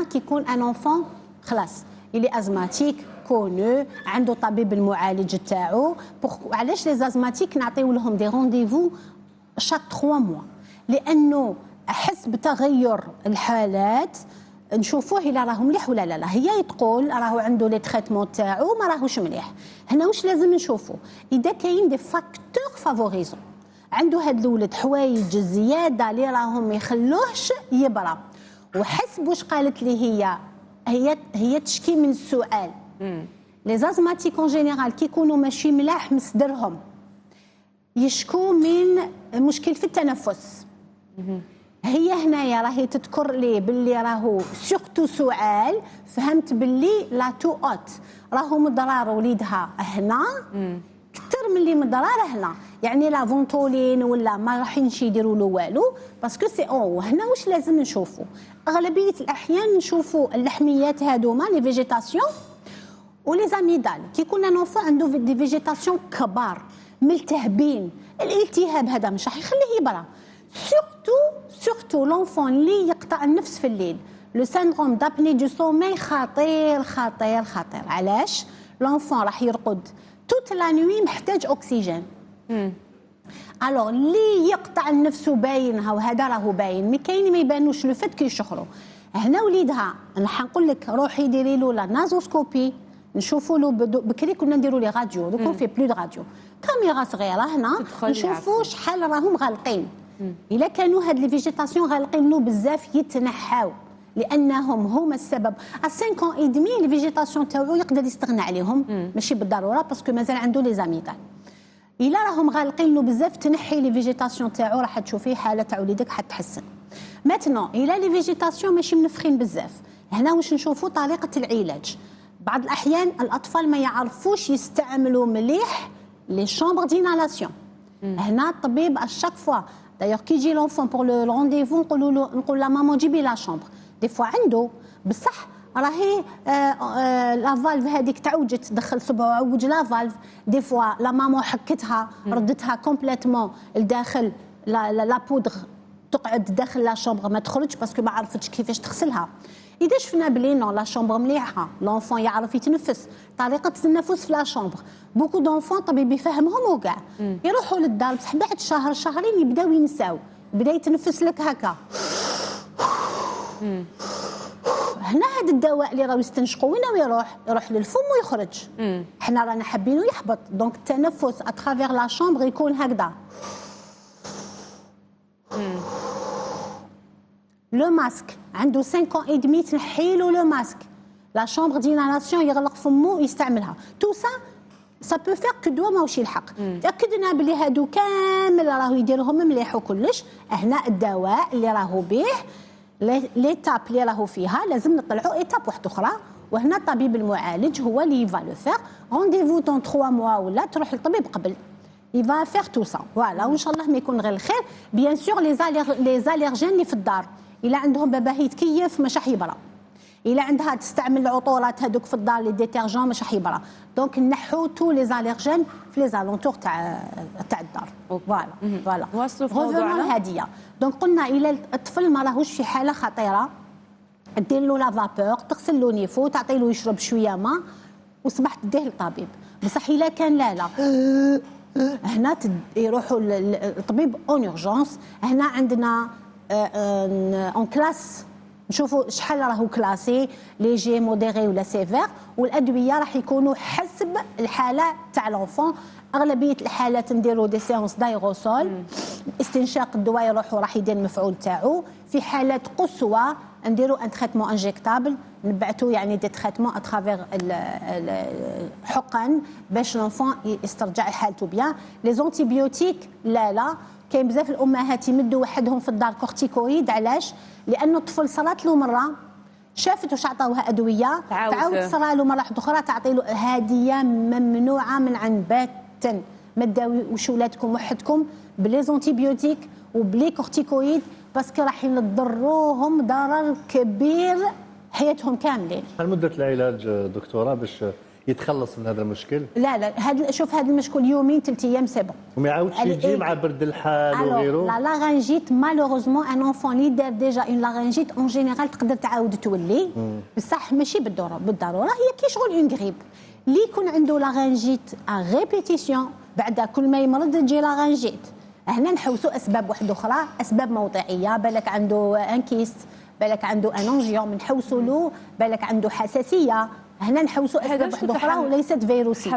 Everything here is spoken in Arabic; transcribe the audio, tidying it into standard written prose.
كيكون ان انفون خلاص اللي ازماتيك كونو عنده طبيب المعالج تاعو. علاش لي زازماتيك نعطيو لهم دي رونديفو شاك 3 موا؟ لانه احس بتغير الحالات نشوفوه الا راه مليح ولا لا. هي تقول راهو عنده لي تريتمون تاعو ما راهوش مليح. هنا واش لازم نشوفوا؟ اذا كاين دي فاكتور فافوريزون، عنده هاد الولد حوايج زياده اللي راهم ما يخلوهش يبرى. وحسب واش قالت لي هي تشكي من السؤال. لي زازماتيك اون جينيرال كيكونوا ماشي ملاح مصدرهم يشكو من مشكل في التنفس. هي هنايا راهي تذكر لي باللي راهو سورتو سؤال فهمت باللي لا تو اوت راهو مضرار وليدها هنا كثر من اللي مضرار هنا. يعني لا فونتولين ولا ما راحينش يديروا له والو باسكو سي اون. هنا واش لازم نشوفوا؟ اغلبيه الاحيان نشوفوا اللحميات هذوما لي فيجيتاسيون ولي زاميدال كيكون انفون عنده دي فيجيتاسيون كبار ملتهبين. الالتهاب هذا مش راح يخليه يبرى. سورتو لونفون اللي يقطع النفس في الليل، لو سيندروم دابني دو سومي خطير خطير خطير. علاش؟ لونفون راح يرقد توت لا نوي محتاج اكسجين. الوغ اللي يقطع النفس باينها وهذا راهو باين، مي كاين ما يبانوش لو فات كيشخروا. هنا وليدها انا حنقول لك روحي ديري له لا نازوسكوبي نشوفوا له بكري كنا نديروا لي راديو دوك في بلو دو راديو كاميرا صغيره هنا نشوفوا شحال راهم غالقين. الا كانوا هاد لي فيجيتاسيون غالقين له بزاف يتنحاو لانهم هما السبب. ا 5 ans et demi لي فيجيتاسيون تاعو يقدر يستغنى عليهم ماشي بالضروره باسكو مازال عنده لي زاميدال. الا راهم غالقين له بزاف تنحي لي فيجيتاسيون تاعو راح تشوفي حاله تاع وليدك حتحسن. ماتنون الا لي فيجيتاسيون ماشي منفخين بزاف، هنا واش نشوفوا طريقه العلاج. بعض الاحيان الاطفال ما يعرفوش يستعملوا مليح لي شامبر دينالاسيون. هنا الطبيب اشاك فوا دايوغ كي يجي لونفون بور لو رونديفو نقول لا ماما جيبي لا شامبر. دي فوا عنده بصح راهي لا فالف هذيك تعوجت تدخل صبعه عوج لا فالف. دي فوا لا ماما حكتها ردتها كومبليتمون لداخل لا بودغ تقعد داخل لا شامبر ما تخرج باسكو ما عرفتش كيفاش تغسلها. اذا شفنا بلي نو لا شامبر مليحه لونفون يعرف يتنفس طريقه التنفس في لا شامبر بوكو دونفون طبيب يفهمهم وكاع يروحوا للدار بصح بعد شهر شهرين يبداو ينساو بدا يتنفس لك هكا. هنا هذا الدواء اللي راهو يستنشقوا وين يروح للفم ويخرج. حنا رانا حابينه يحبط دونك التنفس اترافير لا شامبر يكون هكذا. لو ماسك عنده 5 ans et demi تنحيلو لو ماسك لا شامبر دينالاسيون يغلق فمو يستعملها. تو سا بو فير كو دو ماهوش يلحق. تاكدنا بلي هادو كامل راهو يديرهم مليح وكلش. هنا الدواء اللي راهو بيه ليتاب اللي راهو فيها لازم نطلعوا ايتاب واحده اخرى. وهنا الطبيب المعالج هو اللي فا لو فير رونديفو دون 3 موا ولا تروح للطبيب قبل يفا فير تو سا فوالا. وان شاء الله ما يكون غير الخير. بيان سور لي زاليرجين اللي في الدار الا عندهم باباه يتكيف مش راح يبرى. الا عندها تستعمل العطورات هذوك في الدار لي ديتيرجون مش راح يبرى. دونك نحو تو لي زاليرجين في لي زالونتور تاع الدار. فوالا نواصلوا في موضوعنا الهديه. دونك قلنا الا الطفل ما راهوش في حاله خطيره دير له لا فابور تغسل له نيفو تعطي له يشرب شويه ماء وصبح تديه للطبيب. بصح الا كان لا هنا يروحوا للطبيب اون اورجونس. هنا عندنا اون كلاس نشوفوا شحال راهو كلاسي ليجي موديري ولا سيفير. والادويه راح يكونوا حسب الحاله تاع لونفون. اغلبيه الحالات نديروا دي سيونس دايغوسول استنشاق الدواء يروحوا راح يدير المفعول تاعو. في حالات قصوى نديروا ان تريتمون انجيكتابل نبعثوا يعني دي تريتمون اترافير الحقن باش لونفون يسترجع حالته بيان. لي زونتيبيوتيك لا كاين بزاف الامهات يمدوا وحدهم في الدار كورتيكويد. علاش؟ لانه الطفل صرات له مره شافت واش عطاوها ادويه تعاود صرا له مره اخرى تعطي له هديه ممنوعه من عن باتا. ما تداويوش ولادكم وحدكم بلي زونتيبيوتيك وبلي كورتيكويد باسكو راح يضروهم ضرر كبير حياتهم كاملين. هل مده العلاج دكتوره باش يتخلص من هذا المشكل؟ لا لا، شوف هذا المشكل يومين 3 ايام سي بون، وما يعاودش يجي مع برد الحال وغيره. لا لارانجيت مالوغوزمون ان اونفون لي دار ديجا اون لارانجيت اون جينيرال تقدر تعاود تولي، بصح ماشي بالضروره هي كي شغل اون غريب. اللي يكون عنده لارانجيت ان ريبيتيسيون بعد كل ما يمرض تجي لارانجيت، هنا نحوسوا اسباب واحده اخرى، اسباب موضعيه، بالك عنده ان كيست، بالك عنده ان انجيوم نحوسوا له، بالك عنده حساسيه، هنا نحوسوا اسباب واحده اخرى وليست فيروسيه.